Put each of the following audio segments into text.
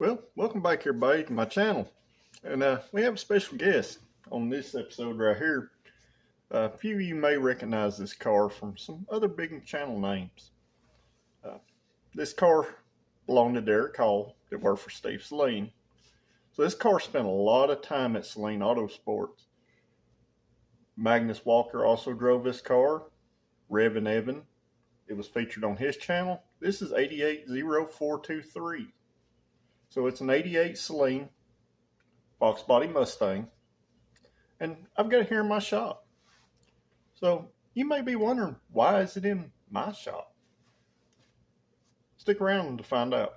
Well, welcome back everybody to my channel. And we have a special guest on this episode right here. A few of you may recognize this car from some other big channel names. This car belonged to Derek Hall that worked for Steve Saleen. So this car spent a lot of time at Saleen Autosports. Magnus Walker also drove this car. Revan Evan. It was featured on his channel. This is 880423. So it's an 88 Saleen Fox Body Mustang. And I've got it here in my shop. So you may be wondering, why is it in my shop? Stick around to find out.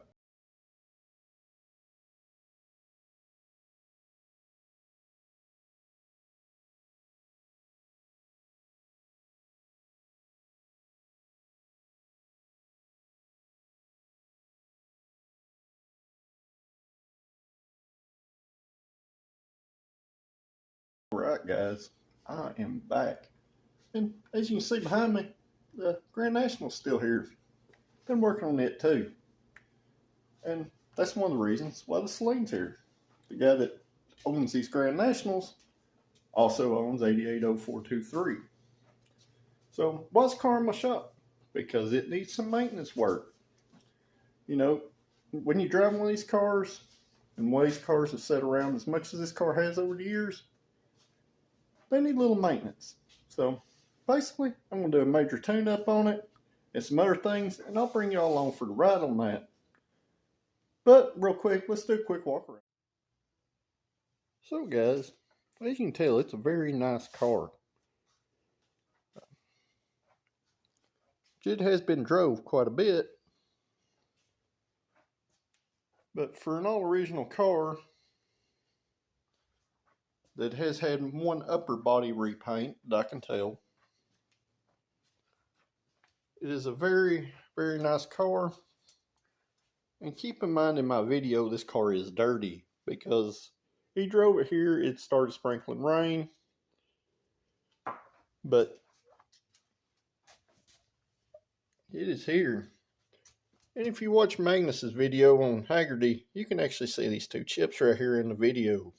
Alright guys, I am back. And as you can see behind me, the Grand National's still here. Been working on it too. And that's one of the reasons why the Saleen's here. The guy that owns these Grand Nationals also owns 880423. So why's the car in my shop? Because it needs some maintenance work. You know, when you drive one of these cars, and one of these cars has sat around as much as this car has over the years, they need a little maintenance. So basically, I'm going to do a major tune-up on it and some other things, and I'll bring you all along for the ride on that. But real quick, let's do a quick walk around. So guys, as you can tell, it's a very nice car. It has been drove quite a bit, but for an all-original car that has had one upper body repaint that I can tell, it is a very, very nice car. And keep in mind, in my video, this car is dirty because he drove it here, it started sprinkling rain. But it is here. And if you watch Magnus's video on Haggerty, you can actually see these two chips right here in the video.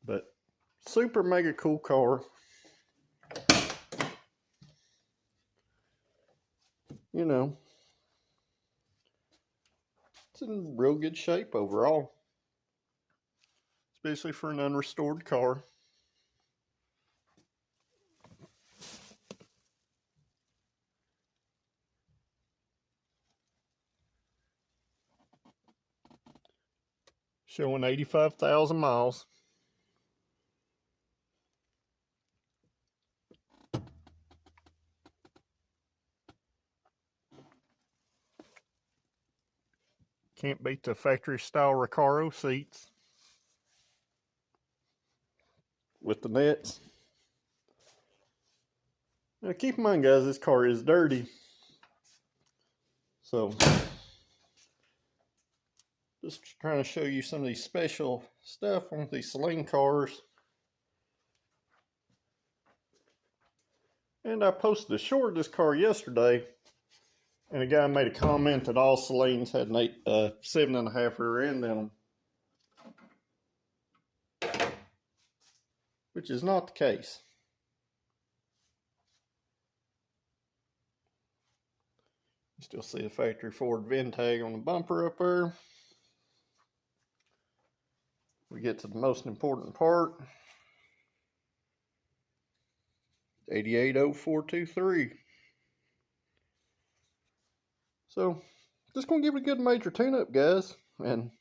But super mega cool car. You know, it's in real good shape overall, especially for an unrestored car. Showing 85,000 miles. Can't beat the factory style Recaro seats with the nets. Now keep in mind guys, this car is dirty. So just trying to show you some of these special stuff on these Saleen cars. And I posted a short of this car yesterday. And a guy made a comment that all Saleens had an 7.5 rear end in them, which is not the case. You still see the factory Ford VIN tag on the bumper up there. We get to the most important part. 880423. So, just going to give it a good major tune-up, guys. And,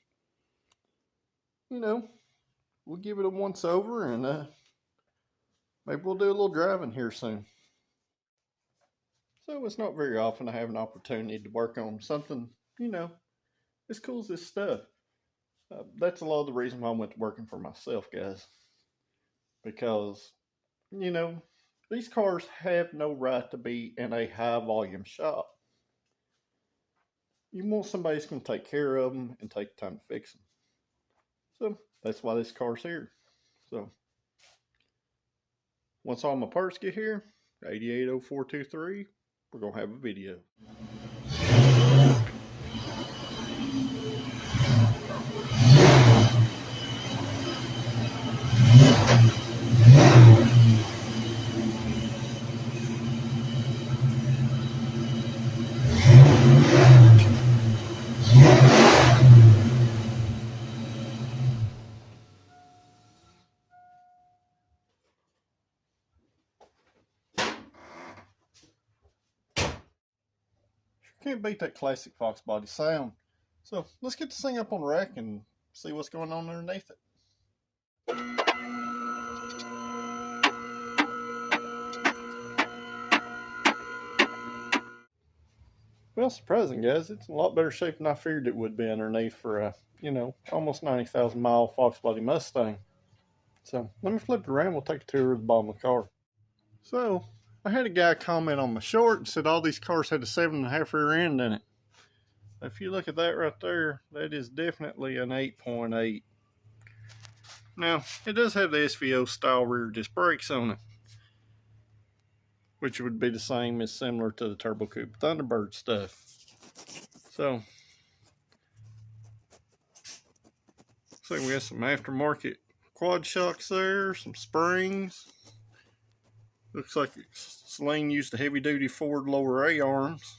you know, we'll give it a once-over, and maybe we'll do a little driving here soon. So, it's not very often I have an opportunity to work on something, you know, as cool as this stuff. That's a lot of the reason why I went to working for myself, guys. Because, you know, these cars have no right to be in a high-volume shop. You want somebody who's going to take care of them and take the time to fix them. So that's why this car's here. So once all my parts get here, 880423, we're going to have a video. Can't beat that classic Fox body sound. So let's get this thing up on the rack and see what's going on underneath it. Well, surprising, guys. It's in a lot better shape than I figured it would be underneath for a, almost 90,000 mile Fox body Mustang. So let me flip it around. We'll take a tour of the bottom of the car. So I had a guy comment on my short and said all these cars had a 7.5 rear end in it. If you look at that right there, that is definitely an 8.8. Now, it does have the SVO style rear disc brakes on it, which would be the same as similar to the Turbo Coupe Thunderbird stuff. So we got some aftermarket quad shocks there, some springs. Looks like Saleen used the heavy duty Ford lower A arms.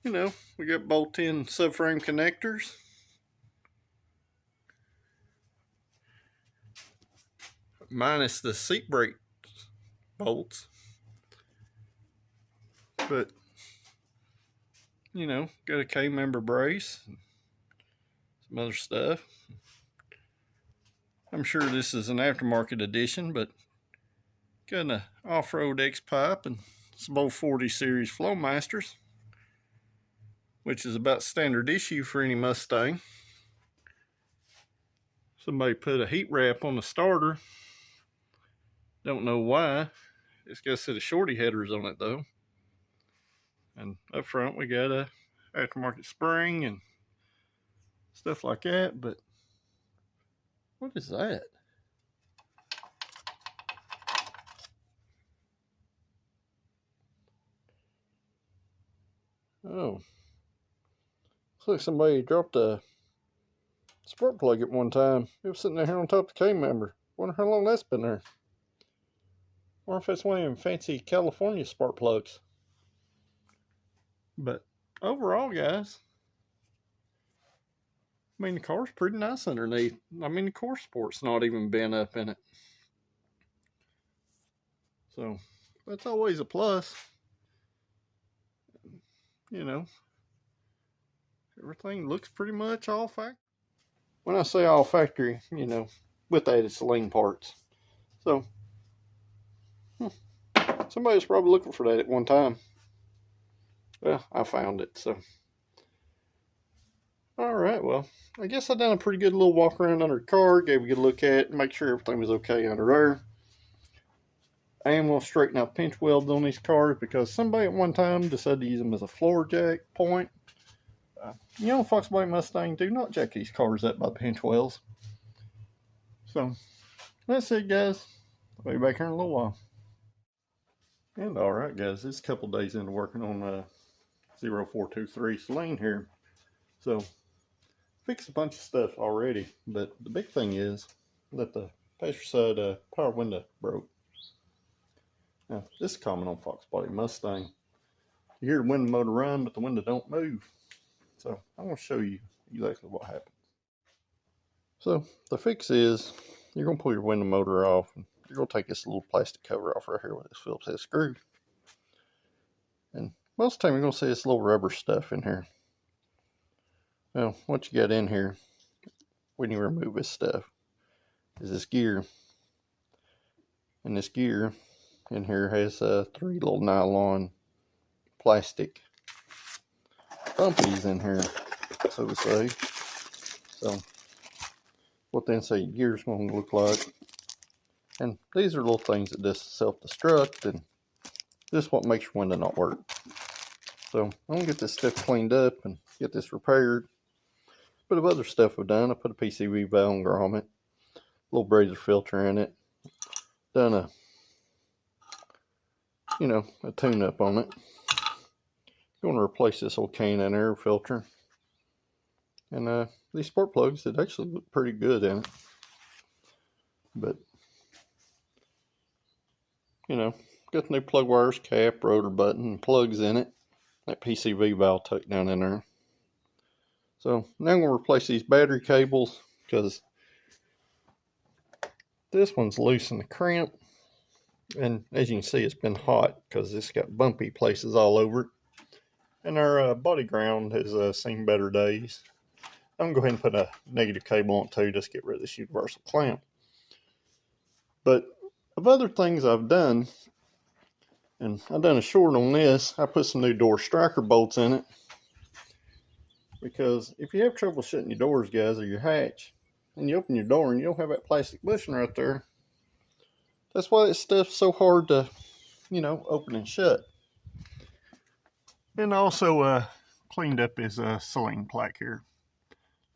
We got bolt-in subframe connectors. Minus the seat brake bolts. But, got a K-member brace. Some other stuff. I'm sure this is an aftermarket edition, but got an off-road X-pipe and some old 40 series Flowmasters, which is about standard issue for any Mustang. Somebody put a heat wrap on the starter. Don't know why. It's got a set of shorty headers on it though. And up front we got a aftermarket spring and stuff like that. But what is that? Oh. Looks like somebody dropped a spark plug at one time. It was sitting there on top of the K-member. Wonder how long that's been there. Wonder if it's one of them fancy California spark plugs. But overall, guys, the car's pretty nice underneath. The core support's not even bent up in it. So that's always a plus. Everything looks pretty much all factory. When I say all factory, with added Saleen parts. So somebody's probably looking for that at one time. Well, I found it, so. Alright, well, I guess I done a pretty good little walk around under the car, gave a good look at it, make sure everything was okay under there. I am going to straighten out pinch welds on these cars because somebody at one time decided to use them as a floor jack point. Fox body Mustang do not jack these cars up by pinch welds. So, that's it, guys. I'll be back here in a little while. And alright, guys, it's a couple days into working on 0423 Saleen here. So, fixed a bunch of stuff already, but the big thing is that the passenger side power window broke. Now, this is common on Fox body Mustang. You hear the window motor run, but the window don't move. So, I'm going to show you exactly what happened. So, the fix is, you're going to pull your window motor off, and you're going to take this little plastic cover off right here with this Phillips head screw. And most of the time, you're going to see this little rubber stuff in here. Now, what you got in here, when you remove this stuff, is this gear. And this gear in here has 3 little nylon plastic bumpies in here, so to say. So, what the inside gear is going to look like. And these are little things that just self-destruct, and this is what makes your window not work. So, I'm going to get this stuff cleaned up and get this repaired. Bit of other stuff I've done. I put a PCV valve on grommet, a little brazier filter in it, done a tune-up on it. Going to replace this old K&N air filter. And these spark plugs, it actually look pretty good in it. But, got the new plug wires, cap, rotor button, and plugs in it. That PCV valve tucked down in there. So now I'm going to replace these battery cables because this one's loose in the crimp. And as you can see, it's been hot because it's got bumpy places all over it. And our body ground has seen better days. I'm going to go ahead and put a negative cable on it too, just to get rid of this universal clamp. But of other things I've done, and I've done a short on this, I put some new door striker bolts in it. Because if you have trouble shutting your doors, guys, or your hatch, and you open your door and you don't have that plastic bushing right there, that's why this stuff's so hard to, open and shut. And also cleaned up his Saleen plaque here.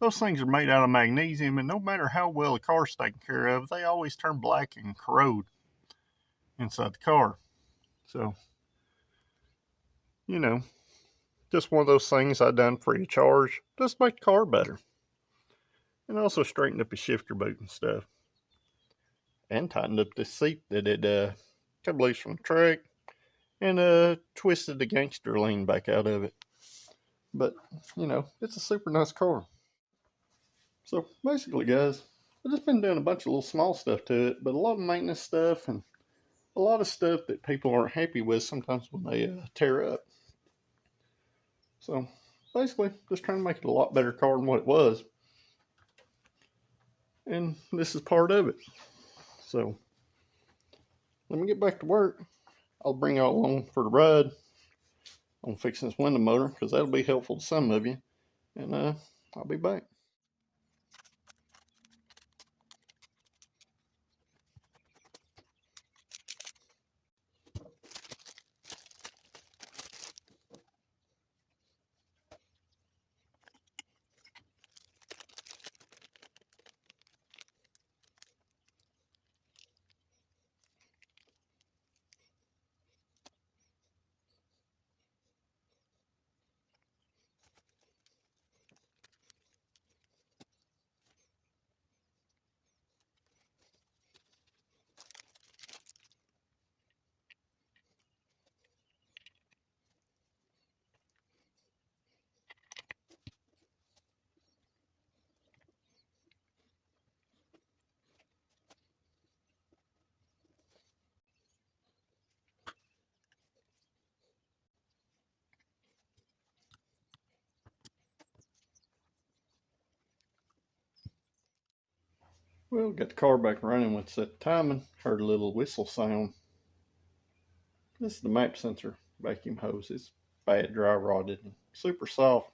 Those things are made out of magnesium, and no matter how well a car's taken care of, they always turn black and corrode inside the car. So, just one of those things I done free of charge, just to make the car better. And also straightened up his shifter boot and stuff. And tightened up this seat that had come loose from the track. And twisted the gangster lean back out of it. But, it's a super nice car. So, basically, guys, I've just been doing a bunch of little small stuff to it. But a lot of maintenance stuff and a lot of stuff that people aren't happy with sometimes when they tear up. So, basically, just trying to make it a lot better car than what it was. And this is part of it. So, let me get back to work. I'll bring y'all along for the ride on fixing this window motor, because that'll be helpful to some of you. And I'll be back. Well, got the car back running with set timing. Heard a little whistle sound. This is the map sensor vacuum hose. It's bad dry rotted and super soft,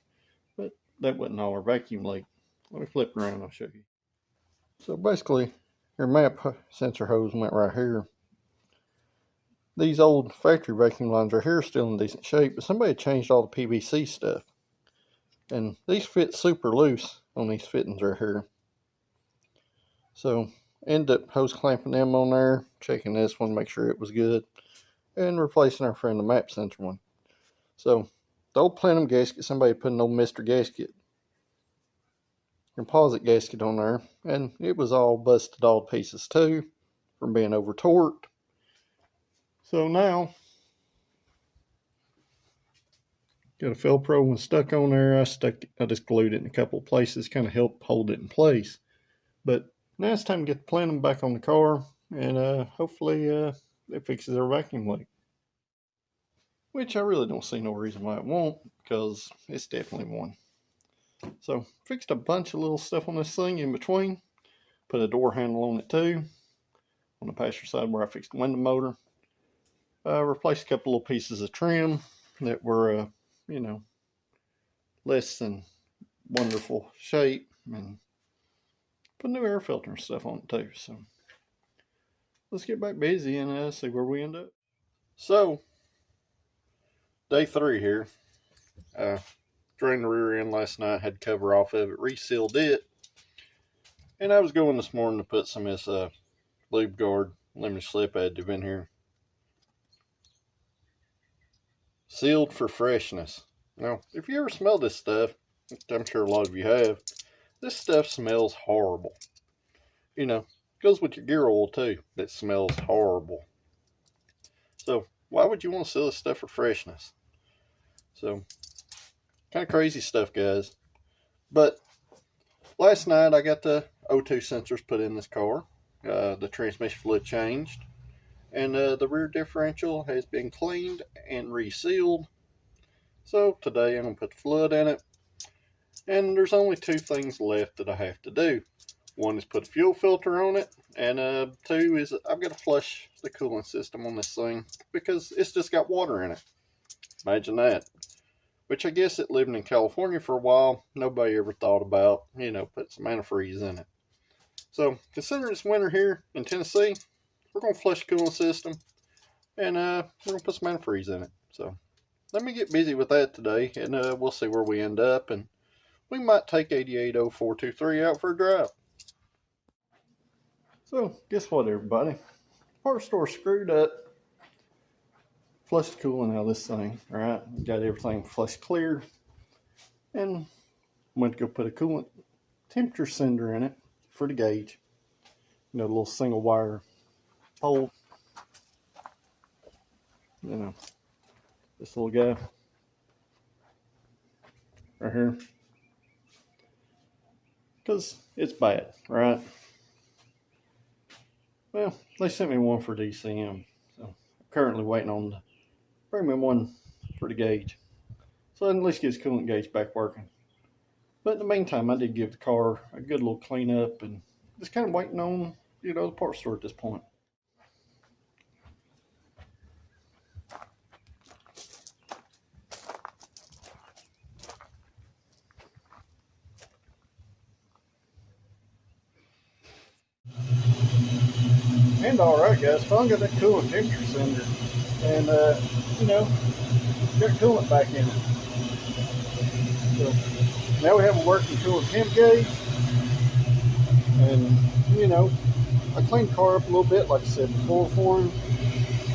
but that wasn't all our vacuum leak. Let me flip around and I'll show you. So basically, your map sensor hose went right here. These old factory vacuum lines are here still in decent shape, but somebody changed all the PVC stuff. And these fit super loose on these fittings right here. So, ended up hose clamping them on there, checking this one, make sure it was good, and replacing our friend the map sensor one. So, the old plenum gasket, somebody put an old Mr. gasket, composite gasket on there, and it was all busted all to pieces too, from being over torqued. So now, got a Velcro one stuck on there. I just glued it in a couple of places, kind of help hold it in place. But now it's time to get the plenum back on the car, and hopefully it fixes our vacuum leak. Which I really don't see no reason why it won't, because it's definitely one. So, fixed a bunch of little stuff on this thing in between. Put a door handle on it too, on the passenger side where I fixed the window motor. Replaced a couple little pieces of trim that were, less than wonderful shape, and put a new air filter and stuff on it too. So let's get back busy and see where we end up. So day 3 here. Drained the rear end last night, had to cover off of it, resealed it, and I was going this morning to put some of this lube guard limited slip additive in here. Sealed for freshness. Now, if you ever smell this stuff, which I'm sure a lot of you have, this stuff smells horrible. Goes with your gear oil too. That smells horrible. So, why would you want to seal this stuff for freshness? So, kind of crazy stuff, guys. But, last night I got the O2 sensors put in this car. The transmission fluid changed. and the rear differential has been cleaned and resealed. So today I'm going to put the fluid in it, and there's only two things left that I have to do. One is put a fuel filter on it, and two is I've got to flush the coolant system on this thing because it's just got water in it. Imagine that. Which I guess it living in California for a while, nobody ever thought about, put some antifreeze in it. So, considering it's winter here in Tennessee, we're going to flush the coolant system, and we're going to put some antifreeze in it. So, let me get busy with that today, and we'll see where we end up, and we might take 880423 out for a drive. So, guess what, everybody? Part store screwed up. Flushed the coolant out of this thing, alright? Got everything flushed clear. And went to go put a coolant temperature sender in it for the gauge. The little single wire pole. This little guy. Right here. Because it's bad, right? Well, they sent me one for DCM. So I'm currently waiting on the premium one for the gauge, so at least get his coolant gauge back working. But in the meantime, I did give the car a good little cleanup and just kind of waiting on the parts store at this point. And alright guys, finally got that coolant temperature sender, and got coolant back in it. So now we have a working coolant temp gauge, and I cleaned the car up a little bit like I said before for him,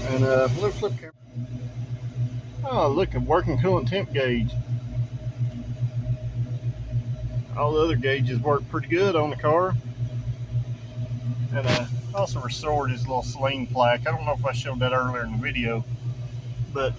and let's flip camera. Oh, look, a working coolant temp gauge. All the other gauges work pretty good on the car. And also restored his little Saleen plaque. I don't know if I showed that earlier in the video, but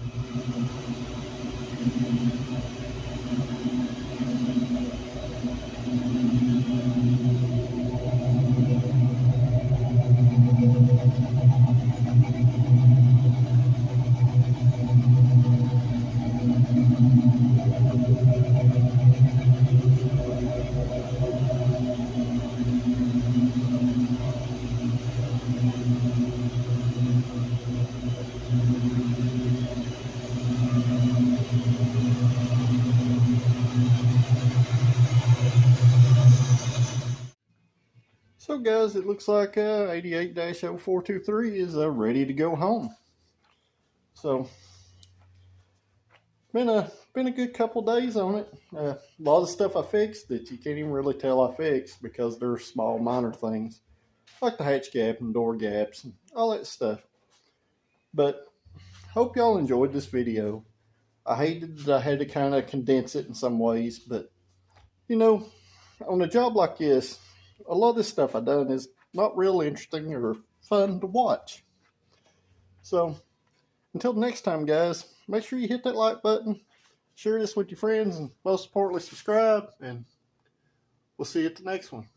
so guys, it looks like 88-0423 is ready to go home. So been a good couple days on it. A lot of stuff I fixed that you can't even really tell I fixed because they're small minor things like the hatch gap and door gaps and all that stuff. But hope y'all enjoyed this video. I hated that I had to kind of condense it in some ways, but on a job like this, a lot of this stuff I've done is not real interesting or fun to watch. So, until next time, guys, make sure you hit that like button, share this with your friends, and most importantly, subscribe, and we'll see you at the next one.